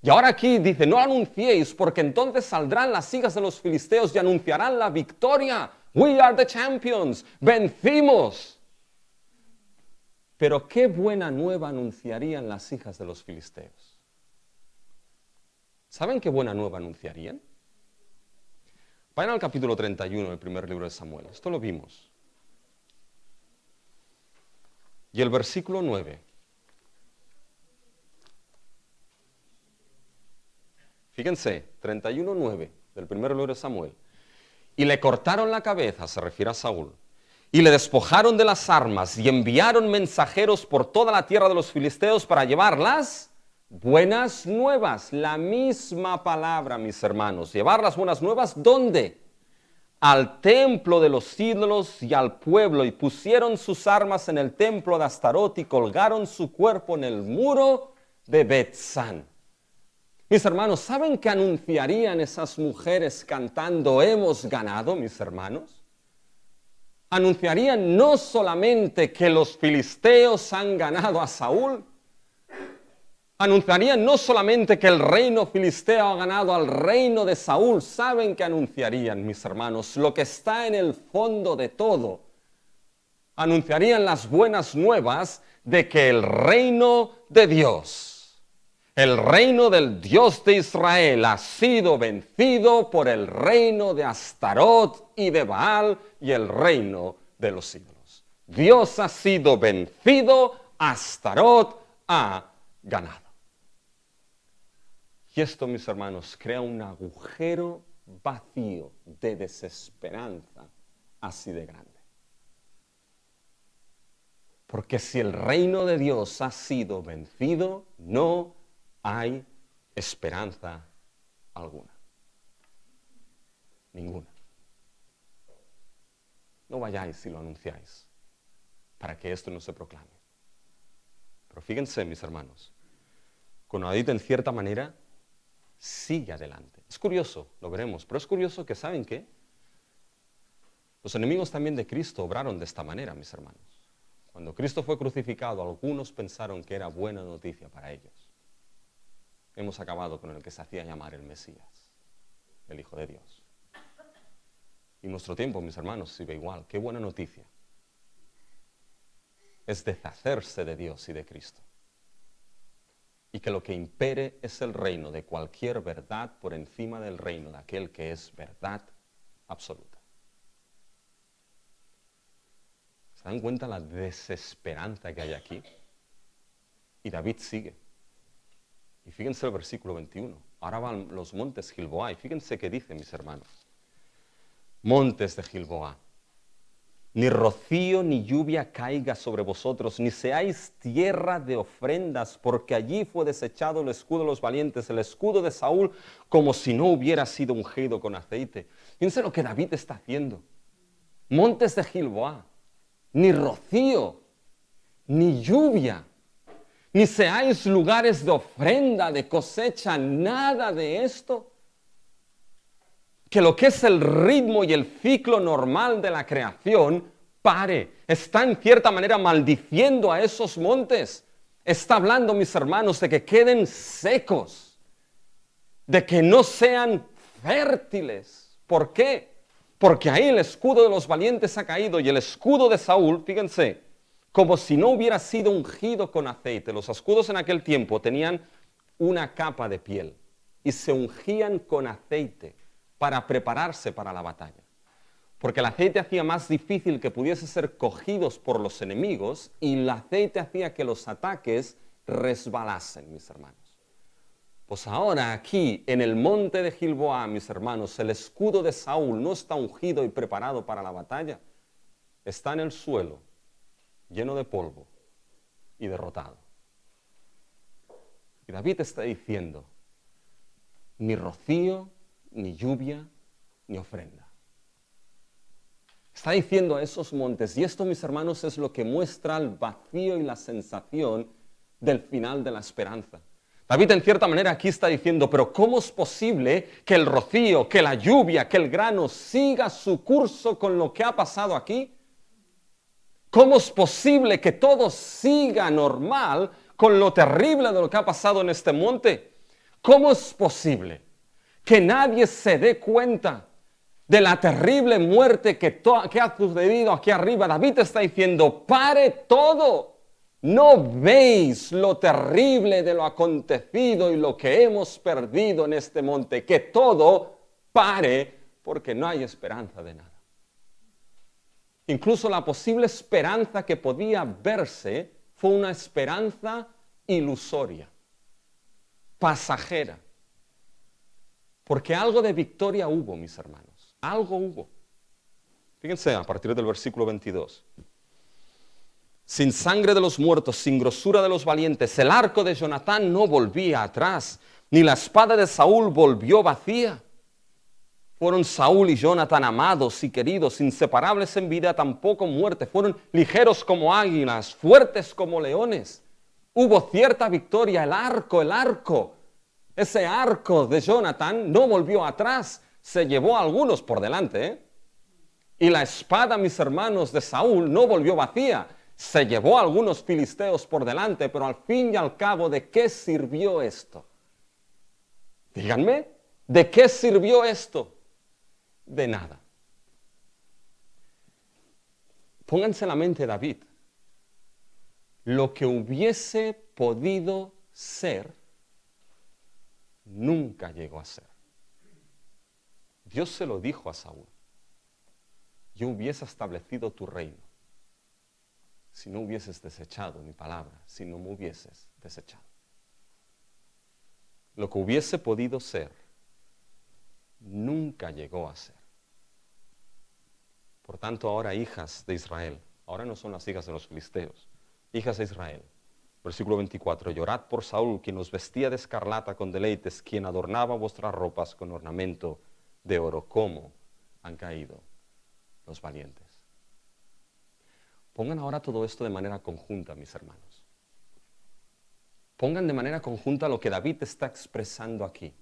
Y ahora aquí dice, no anunciéis, porque entonces saldrán las hijas de los filisteos y anunciarán la victoria. We are the champions. Vencimos. Pero qué buena nueva anunciarían las hijas de los filisteos. ¿Saben qué buena nueva anunciarían? Vayan al capítulo 31 del primer libro de Samuel. Esto lo vimos. Y el versículo 9. Fíjense, 31:9 del primer libro de Samuel. Y le cortaron la cabeza, se refiere a Saúl. Y le despojaron de las armas y enviaron mensajeros por toda la tierra de los filisteos para llevar las buenas nuevas. La misma palabra, mis hermanos. Llevar las buenas nuevas, ¿dónde? Al templo de los ídolos y al pueblo. Y pusieron sus armas en el templo de Astarot y colgaron su cuerpo en el muro de Bet-san. Mis hermanos, ¿saben qué anunciarían esas mujeres cantando hemos ganado, mis hermanos? Anunciarían no solamente que los filisteos han ganado a Saúl, anunciarían no solamente que el reino filisteo ha ganado al reino de Saúl. ¿Saben qué anunciarían, mis hermanos? Lo que está en el fondo de todo. Anunciarían las buenas nuevas de que el reino de Dios, el reino del Dios de Israel ha sido vencido por el reino de Astarot y de Baal y el reino de los ídolos. Dios ha sido vencido, Astarot ha ganado. Y esto, mis hermanos, crea un agujero vacío de desesperanza así de grande. Porque si el reino de Dios ha sido vencido, no hay esperanza alguna. Ninguna. No vayáis y lo anunciáis para que esto no se proclame. Pero fíjense, mis hermanos, con David en cierta manera sigue adelante. Es curioso, lo veremos, pero es curioso que, ¿saben qué? Los enemigos también de Cristo obraron de esta manera, mis hermanos. Cuando Cristo fue crucificado, algunos pensaron que era buena noticia para ellos. Hemos acabado con el que se hacía llamar el Mesías, el Hijo de Dios. Y nuestro tiempo, mis hermanos, sigue igual. Qué buena noticia. Es deshacerse de Dios y de Cristo. Y que lo que impere es el reino de cualquier verdad por encima del reino de aquel que es verdad absoluta. ¿Se dan cuenta la desesperanza que hay aquí? Y David sigue. Y fíjense el versículo 21. Ahora van los montes Gilboa. Y fíjense qué dice, mis hermanos. Montes de Gilboa. Ni rocío ni lluvia caiga sobre vosotros, ni seáis tierra de ofrendas, porque allí fue desechado el escudo de los valientes, el escudo de Saúl, como si no hubiera sido ungido con aceite. Fíjense lo que David está haciendo. Montes de Gilboa. Ni rocío, ni lluvia, ni seáis lugares de ofrenda, de cosecha, nada de esto. Que lo que es el ritmo y el ciclo normal de la creación pare. Está en cierta manera maldiciendo a esos montes. Está hablando, mis hermanos, de que queden secos, de que no sean fértiles. ¿Por qué? Porque ahí el escudo de los valientes ha caído y el escudo de Saúl, fíjense, como si no hubiera sido ungido con aceite. Los escudos en aquel tiempo tenían una capa de piel y se ungían con aceite para prepararse para la batalla. Porque el aceite hacía más difícil que pudiesen ser cogidos por los enemigos y el aceite hacía que los ataques resbalasen, mis hermanos. Pues ahora aquí, en el monte de Gilboa, mis hermanos, el escudo de Saúl no está ungido y preparado para la batalla. Está en el suelo, lleno de polvo y derrotado. Y David está diciendo, ni rocío, ni lluvia, ni ofrenda. Está diciendo a esos montes, y esto, mis hermanos, es lo que muestra el vacío y la sensación del final de la esperanza. David, en cierta manera, aquí está diciendo, pero ¿cómo es posible que el rocío, que la lluvia, que el grano siga su curso con lo que ha pasado aquí? ¿Cómo es posible que todo siga normal con lo terrible de lo que ha pasado en este monte? ¿Cómo es posible que nadie se dé cuenta de la terrible muerte que ha sucedido aquí arriba? David está diciendo, pare todo. ¿No veis lo terrible de lo acontecido y lo que hemos perdido en este monte? Que todo pare porque no hay esperanza de nada. Incluso la posible esperanza que podía verse fue una esperanza ilusoria, pasajera. Porque algo de victoria hubo, mis hermanos. Algo hubo. Fíjense a partir del versículo 22. Sin sangre de los muertos, sin grosura de los valientes, el arco de Jonatán no volvía atrás, ni la espada de Saúl volvió vacía. Fueron Saúl y Jonatán amados y queridos, inseparables en vida, tampoco muerte. Fueron ligeros como águilas, fuertes como leones. Hubo cierta victoria, el arco. Ese arco de Jonatán no volvió atrás, se llevó a algunos por delante. Y la espada, mis hermanos, de Saúl no volvió vacía. Se llevó a algunos filisteos por delante, pero al fin y al cabo, ¿de qué sirvió esto? Díganme, ¿de qué sirvió esto? De nada. Pónganse en la mente, David, lo que hubiese podido ser, nunca llegó a ser. Dios se lo dijo a Saúl, yo hubiese establecido tu reino si no hubieses desechado mi palabra, si no me hubieses desechado. Lo que hubiese podido ser, nunca llegó a ser. Por tanto, ahora hijas de Israel, ahora no son las hijas de los filisteos, hijas de Israel. Versículo 24, llorad por Saúl, quien os vestía de escarlata con deleites, quien adornaba vuestras ropas con ornamento de oro. ¿Cómo han caído los valientes? Pongan ahora todo esto de manera conjunta, mis hermanos. Pongan de manera conjunta lo que David está expresando aquí.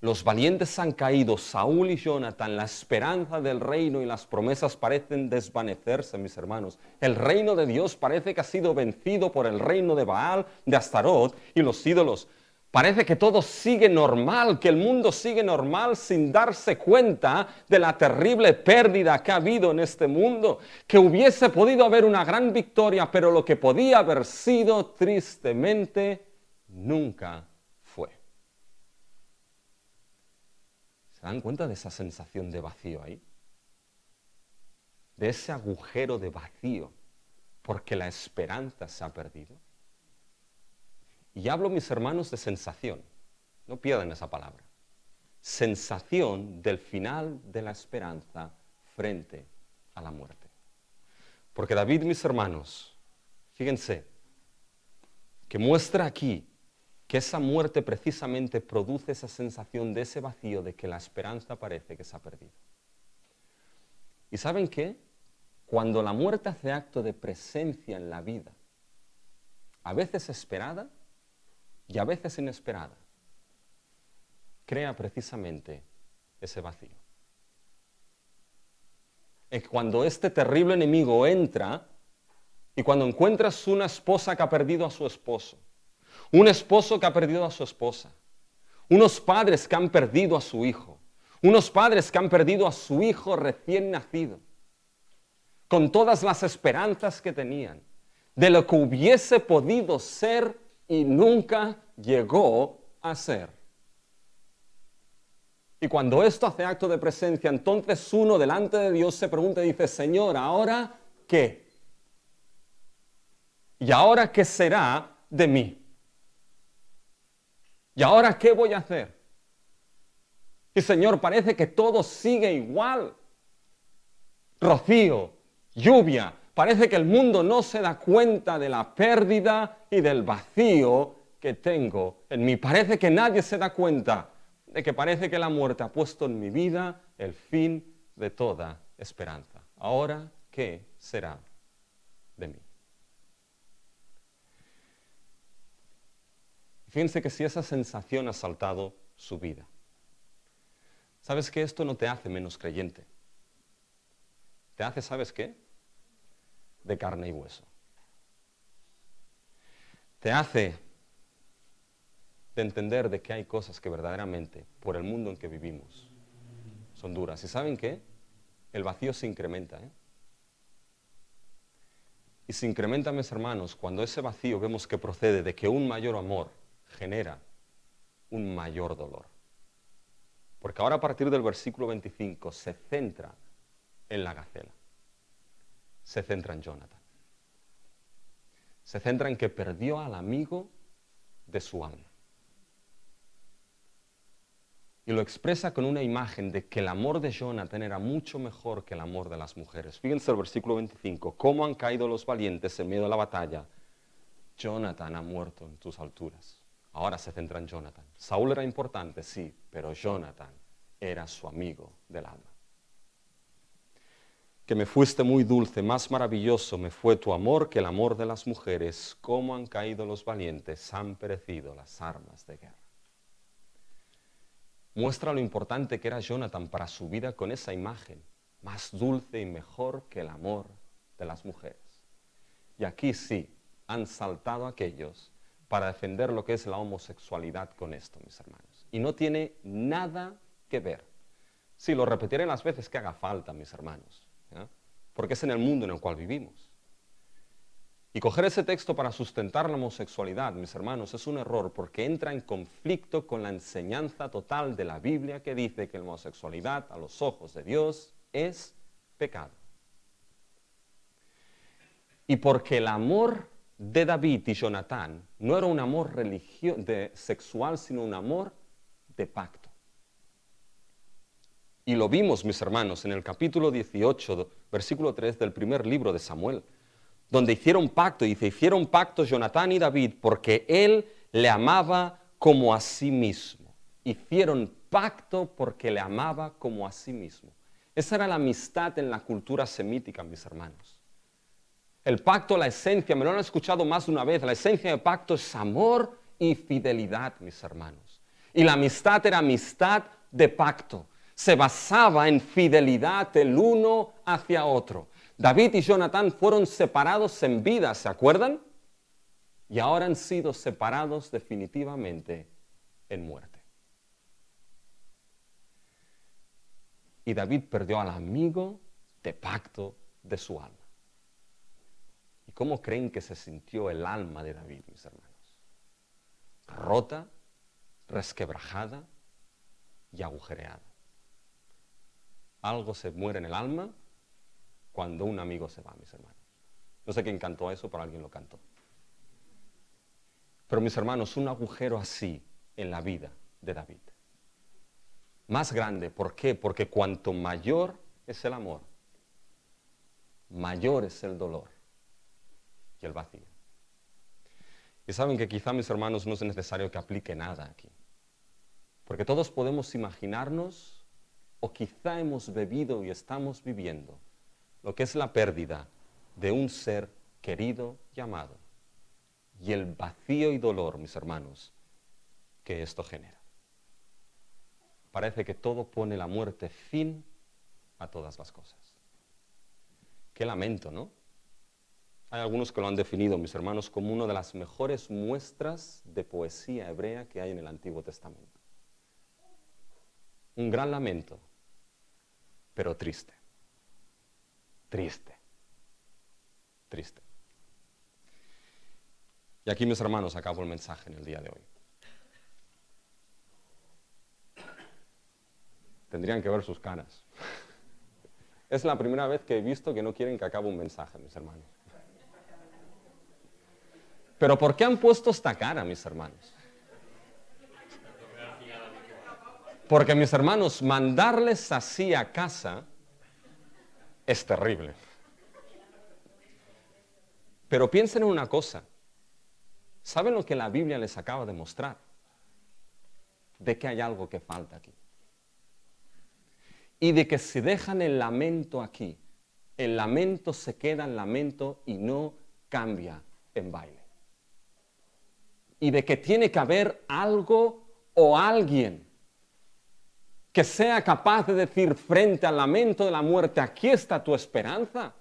Los valientes han caído, Saúl y Jonatán, la esperanza del reino y las promesas parecen desvanecerse, mis hermanos. El reino de Dios parece que ha sido vencido por el reino de Baal, de Astarot y los ídolos. Parece que todo sigue normal, que el mundo sigue normal sin darse cuenta de la terrible pérdida que ha habido en este mundo. Que hubiese podido haber una gran victoria, pero lo que podía haber sido, tristemente, nunca fue. ¿Se dan cuenta de esa sensación de vacío ahí? De ese agujero de vacío, porque la esperanza se ha perdido. Y hablo, mis hermanos, de sensación. No pierdan esa palabra. Sensación del final de la esperanza frente a la muerte. Porque David, mis hermanos, fíjense, que muestra aquí que esa muerte precisamente produce esa sensación de ese vacío de que la esperanza parece que se ha perdido. ¿Y saben qué? Cuando la muerte hace acto de presencia en la vida, a veces esperada y a veces inesperada, crea precisamente ese vacío. Es cuando este terrible enemigo entra y cuando encuentras una esposa que ha perdido a su esposo, un esposo que ha perdido a su esposa, unos padres que han perdido a su hijo, unos padres que han perdido a su hijo recién nacido, con todas las esperanzas que tenían, de lo que hubiese podido ser y nunca llegó hacer? Y cuando esto hace acto de presencia, entonces uno delante de Dios se pregunta y dice, Señor, ¿ahora qué? ¿Y ahora qué será de mí? ¿Y ahora qué voy a hacer? Y Señor, parece que todo sigue igual. Rocío, lluvia, parece que el mundo no se da cuenta de la pérdida y del vacío que tengo en mí. Parece que nadie se da cuenta de que parece que la muerte ha puesto en mi vida el fin de toda esperanza. Ahora, ¿qué será de mí? Fíjense que si esa sensación ha asaltado su vida, ¿sabes que esto no te hace menos creyente? Te hace, ¿sabes qué? De carne y hueso. Te hace de entender de que hay cosas que verdaderamente, por el mundo en que vivimos, son duras. ¿Y saben qué? El vacío se incrementa, ¿eh? Y se incrementa, mis hermanos, cuando ese vacío vemos que procede de que un mayor amor genera un mayor dolor. Porque ahora a partir del versículo 25 se centra en la gacela. Se centra en Jonathan. Se centra en que perdió al amigo de su alma. Y lo expresa con una imagen de que el amor de Jonathan era mucho mejor que el amor de las mujeres. Fíjense el versículo 25. ¿Cómo han caído los valientes en medio de la batalla? Jonathan ha muerto en tus alturas. Ahora se centra en Jonathan. Saúl era importante, sí, pero Jonathan era su amigo del alma. Que me fuiste muy dulce, más maravilloso me fue tu amor que el amor de las mujeres. Cómo han caído los valientes, han perecido las armas de guerra. Muestra lo importante que era Jonathan para su vida con esa imagen, más dulce y mejor que el amor de las mujeres. Y aquí sí, han saltado aquellos para defender lo que es la homosexualidad con esto, mis hermanos. Y no tiene nada que ver. Sí, lo repetiré las veces que haga falta, mis hermanos, ¿ya? Porque es en el mundo en el cual vivimos. Y coger ese texto para sustentar la homosexualidad, mis hermanos, es un error porque entra en conflicto con la enseñanza total de la Biblia que dice que la homosexualidad a los ojos de Dios es pecado. Y porque el amor de David y Jonatán no era un amor sexual, sino un amor de pacto. Y lo vimos, mis hermanos, en el capítulo 18, versículo 3 del primer libro de Samuel, donde hicieron pacto, y hicieron pacto Jonatán y David porque él le amaba como a sí mismo. Hicieron pacto porque le amaba como a sí mismo. Esa era la amistad en la cultura semítica, mis hermanos. El pacto, la esencia, me lo han escuchado más de una vez, la esencia del pacto es amor y fidelidad, mis hermanos. Y la amistad era amistad de pacto. Se basaba en fidelidad el uno hacia otro. David y Jonatán fueron separados en vida, ¿se acuerdan? Y ahora han sido separados definitivamente en muerte. Y David perdió al amigo de pacto de su alma. ¿Y cómo creen que se sintió el alma de David, mis hermanos? Rota, resquebrajada y agujereada. Algo se muere en el alma cuando un amigo se va, mis hermanos. No sé quién cantó eso, pero alguien lo cantó. Pero mis hermanos, un agujero así en la vida de David. Más grande, ¿por qué? Porque cuanto mayor es el amor, mayor es el dolor y el vacío. Y saben que quizá, mis hermanos, no es necesario que aplique nada aquí. Porque todos podemos imaginarnos, o quizá hemos bebido y estamos viviendo, lo que es la pérdida de un ser querido y amado. Y el vacío y dolor, mis hermanos, que esto genera. Parece que todo pone la muerte fin a todas las cosas. Qué lamento, ¿no? Hay algunos que lo han definido, mis hermanos, como una de las mejores muestras de poesía hebrea que hay en el Antiguo Testamento. Un gran lamento, pero triste. Triste. Triste. Y aquí, mis hermanos, acabo el mensaje en el día de hoy. Tendrían que ver sus caras. Es la primera vez que he visto que no quieren que acabe un mensaje, mis hermanos. Pero ¿por qué han puesto esta cara, mis hermanos? Porque, mis hermanos, mandarles así a casa es terrible. Pero piensen en una cosa. ¿Saben lo que la Biblia les acaba de mostrar? De que hay algo que falta aquí. Y de que si dejan el lamento aquí, el lamento se queda en lamento y no cambia en baile. Y de que tiene que haber algo o alguien que sea capaz de decir frente al lamento de la muerte, aquí está tu esperanza.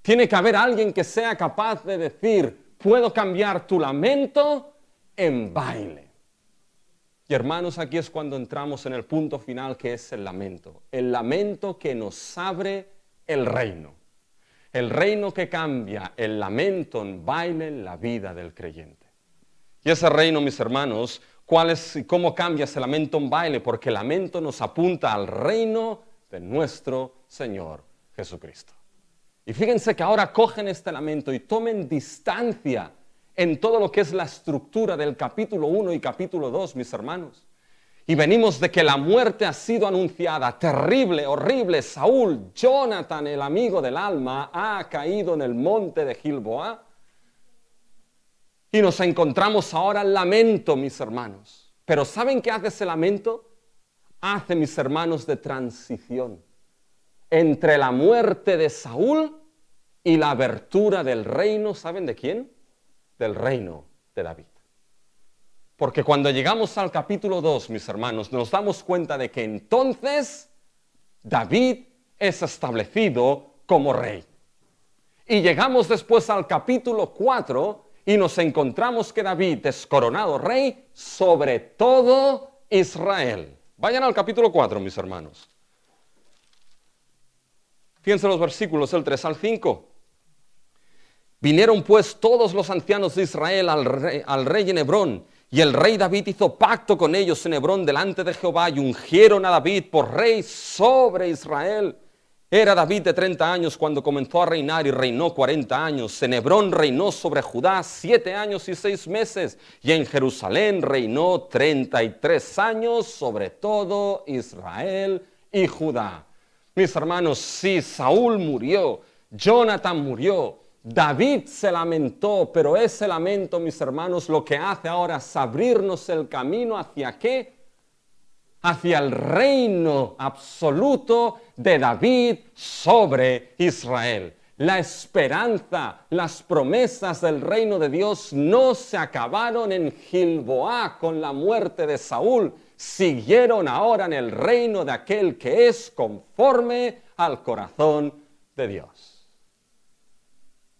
Tiene que haber alguien que sea capaz de decir, puedo cambiar tu lamento en baile. Y hermanos, aquí es cuando entramos en el punto final, que es el lamento que nos abre el reino que cambia el lamento en baile en la vida del creyente. Y ese reino, mis hermanos, ¿cómo cambia ese lamento en baile? Porque el lamento nos apunta al reino de nuestro Señor Jesucristo. Y fíjense que ahora cogen este lamento y tomen distancia en todo lo que es la estructura del capítulo 1 y capítulo 2, mis hermanos. Y venimos de que la muerte ha sido anunciada, terrible, horrible. Saúl, Jonathan, el amigo del alma, ha caído en el monte de Gilboa. Y nos encontramos ahora el lamento, mis hermanos. Pero ¿saben qué hace ese lamento? Hace, mis hermanos, de transición entre la muerte de Saúl y la abertura del reino. ¿Saben de quién? Del reino de David. Porque cuando llegamos al capítulo 2, mis hermanos, nos damos cuenta de que entonces David es establecido como rey. Y llegamos después al capítulo 4 y nos encontramos que David es coronado rey sobre todo Israel. Vayan al capítulo 4, mis hermanos. Fíjense los versículos del 3 al 5. Vinieron pues todos los ancianos de Israel al rey en Hebrón, y el rey David hizo pacto con ellos en Hebrón delante de Jehová, y ungieron a David por rey sobre Israel. Era David de 30 años cuando comenzó a reinar y reinó 40 años. En Hebrón reinó sobre Judá 7 años y 6 meses, y en Jerusalén reinó 33 años sobre todo Israel y Judá. Mis hermanos, sí, Saúl murió, Jonathan murió, David se lamentó, pero ese lamento, mis hermanos, lo que hace ahora es abrirnos el camino hacia ¿qué? Hacia el reino absoluto de David sobre Israel. La esperanza, las promesas del reino de Dios no se acabaron en Gilboa con la muerte de Saúl, siguieron ahora en el reino de aquel que es conforme al corazón de Dios.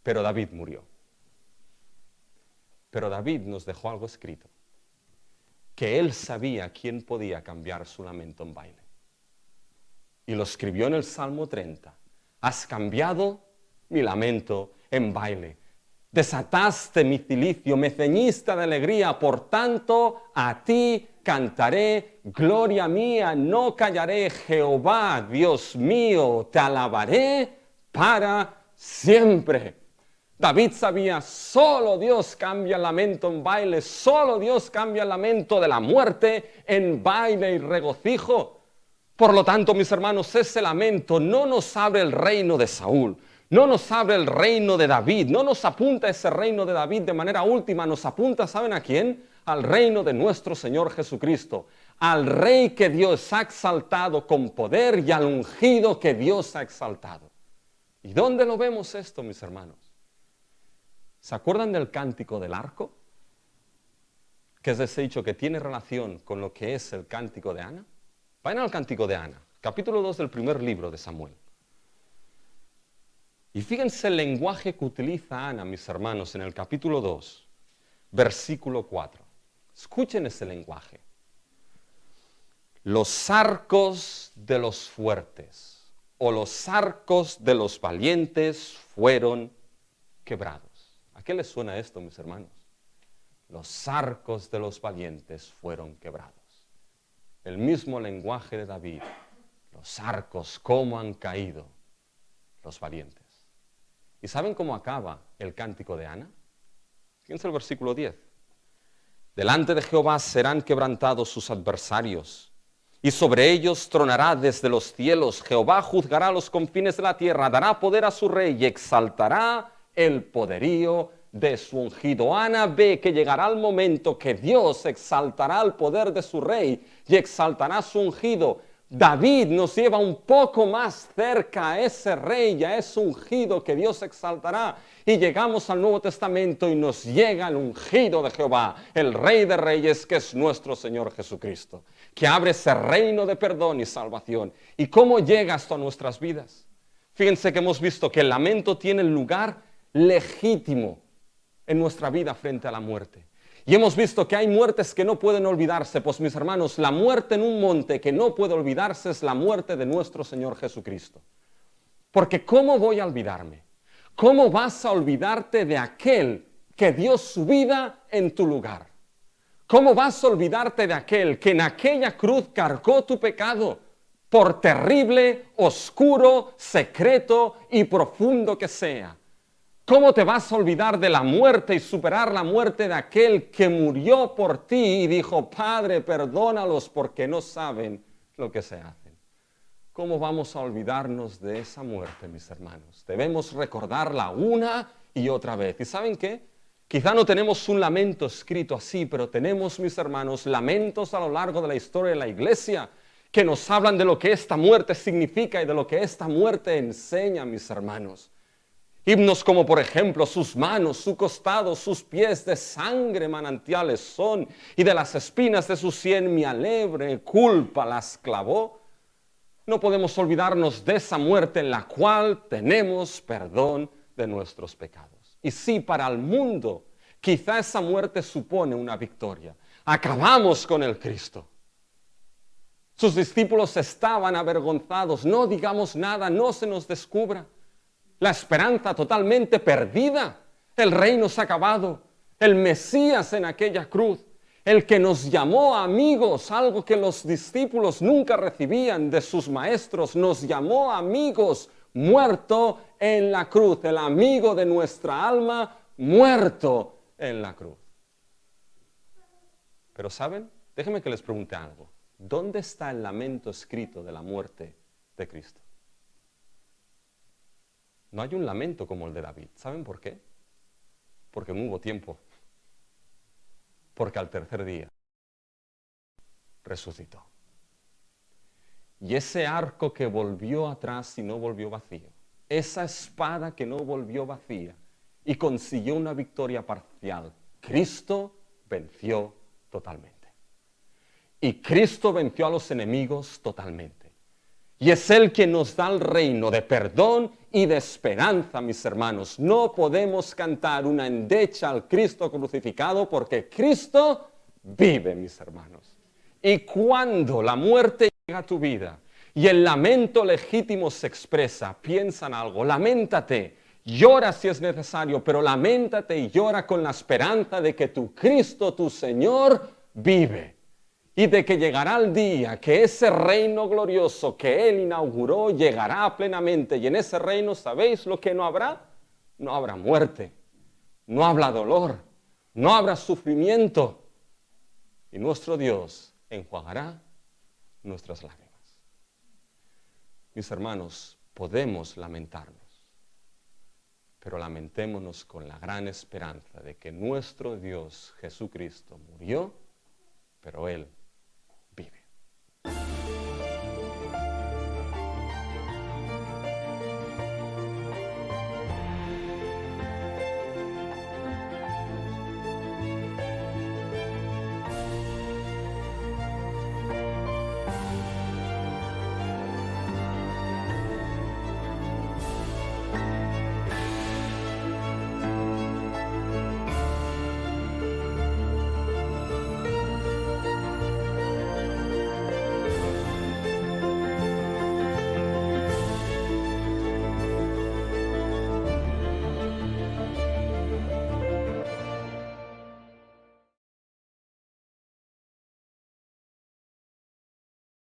Pero David murió. Pero David nos dejó algo escrito, que él sabía quién podía cambiar su lamento en baile. Y lo escribió en el Salmo 30. Has cambiado mi lamento en baile. Desataste mi cilicio, me ceñiste de alegría, por tanto a ti cantaré, gloria mía, no callaré, Jehová, Dios mío, te alabaré para siempre. David sabía, solo Dios cambia el lamento en baile, solo Dios cambia el lamento de la muerte en baile y regocijo. Por lo tanto, mis hermanos, ese lamento no nos abre el reino de Saúl, no nos abre el reino de David, no nos apunta ese reino de David de manera última, nos apunta, ¿saben a quién? Al reino de nuestro Señor Jesucristo, al Rey que Dios ha exaltado con poder y al ungido que Dios ha exaltado. ¿Y dónde lo vemos esto, mis hermanos? ¿Se acuerdan del cántico del arco? Que es ese dicho que tiene relación con lo que es el cántico de Ana. Vayan al cántico de Ana, capítulo 2 del primer libro de Samuel. Y fíjense el lenguaje que utiliza Ana, mis hermanos, en el capítulo 2, versículo 4. Escuchen ese lenguaje. Los arcos de los fuertes o los arcos de los valientes fueron quebrados. ¿A qué les suena esto, mis hermanos? Los arcos de los valientes fueron quebrados. el mismo lenguaje de David. Los arcos, cómo han caído los valientes. ¿Y saben cómo acaba el cántico de Ana? Fíjense el versículo 10. Delante de Jehová serán quebrantados sus adversarios, y sobre ellos tronará desde los cielos. Jehová juzgará los confines de la tierra, dará poder a su rey y exaltará el poderío de su ungido. Ana ve que llegará el momento que Dios exaltará el poder de su rey y exaltará su ungido. David nos lleva un poco más cerca a ese rey y a ese ungido que Dios exaltará. Y llegamos al Nuevo Testamento y nos llega el ungido de Jehová, el Rey de Reyes, que es nuestro Señor Jesucristo, que abre ese reino de perdón y salvación. ¿Y cómo llega esto a nuestras vidas? Fíjense que hemos visto que el lamento tiene lugar legítimo en nuestra vida frente a la muerte. Y hemos visto que hay muertes que no pueden olvidarse. Pues mis hermanos, la muerte en un monte que no puede olvidarse es la muerte de nuestro Señor Jesucristo. Porque ¿cómo voy a olvidarme? ¿Cómo vas a olvidarte de aquel que dio su vida en tu lugar? ¿Cómo vas a olvidarte de aquel que en aquella cruz cargó tu pecado, por terrible, oscuro, secreto y profundo que sea? ¿Cómo te vas a olvidar de la muerte y superar la muerte de aquel que murió por ti y dijo, Padre, perdónalos porque no saben lo que se hacen? ¿Cómo vamos a olvidarnos de esa muerte, mis hermanos? Debemos recordarla una y otra vez. ¿Y saben qué? Quizá no tenemos un lamento escrito así, pero tenemos, mis hermanos, lamentos a lo largo de la historia de la iglesia que nos hablan de lo que esta muerte significa y de lo que esta muerte enseña, mis hermanos. Himnos como por ejemplo, sus manos, su costado, sus pies de sangre manantiales son, y de las espinas de su sien mi alegre culpa las clavó. No podemos olvidarnos de esa muerte en la cual tenemos perdón de nuestros pecados. Y sí, para el mundo, quizá esa muerte supone una victoria. Acabamos con el Cristo. Sus discípulos estaban avergonzados. No digamos nada, no se nos descubra. La esperanza totalmente perdida. El reino se ha acabado. El Mesías en aquella cruz. El que nos llamó amigos, algo que los discípulos nunca recibían de sus maestros. Nos llamó amigos, muerto en la cruz. El amigo de nuestra alma, muerto en la cruz. Pero ¿saben? Déjenme que les pregunte algo. ¿Dónde está el lamento escrito de la muerte de Cristo? No hay un lamento como el de David. ¿Saben por qué? Porque no hubo tiempo. Porque al tercer día resucitó. Y ese arco que volvió atrás y no volvió vacío, esa espada que no volvió vacía y consiguió una victoria parcial, Cristo venció totalmente. Y Cristo venció a los enemigos totalmente. Y es Él quien nos da el reino de perdón y de esperanza, mis hermanos. No podemos cantar una endecha al Cristo crucificado porque Cristo vive, mis hermanos. Y cuando la muerte llega a tu vida y el lamento legítimo se expresa, piensa en algo, lamentate, llora si es necesario, pero lamentate y llora con la esperanza de que tu Cristo, tu Señor, vive. Y de que llegará el día que ese reino glorioso que Él inauguró llegará plenamente. Y en ese reino, ¿sabéis lo que no habrá? No habrá muerte, no habrá dolor, no habrá sufrimiento. Y nuestro Dios enjuagará nuestras lágrimas. Mis hermanos, podemos lamentarnos, pero lamentémonos con la gran esperanza de que nuestro Dios Jesucristo murió, pero Él